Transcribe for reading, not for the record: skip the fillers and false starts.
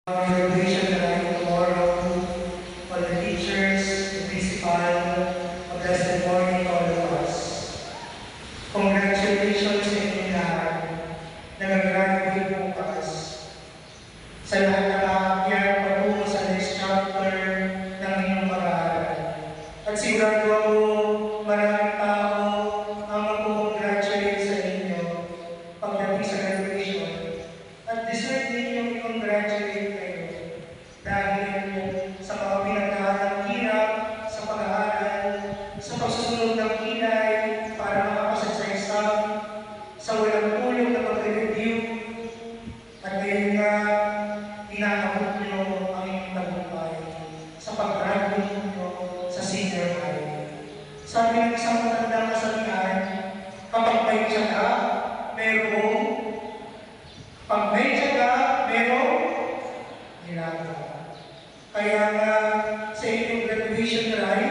Graduation night tomorrow, all the teachers, the principal, a blessed morning to all of us. Congratulations sa inyong lahat na nag-graduate bukas. Sa lahat na makakakyan patungo sa next chapter ng inyong pag-aaral. At sigurado ako maraming tao ang mag-congratulate sa inyo pagdating sa graduation. At deserve ninyong i-congratulate kayo dahil sa mga pinagdaanan hirap, sa pag-aaral, sa pagsusunod ng kilay para makapasa sa exam, sa walang tulong na pag-review, at ngayon nga, inaabot nyo ang inyong tagumpay sa pag-graduate nyo sa senior high. Sabi ng isang matandang kasabihan, kapag may tiyaga, merong pag may tiyaga, merong ginagawa. Kaya nga sa inyong graduation drive,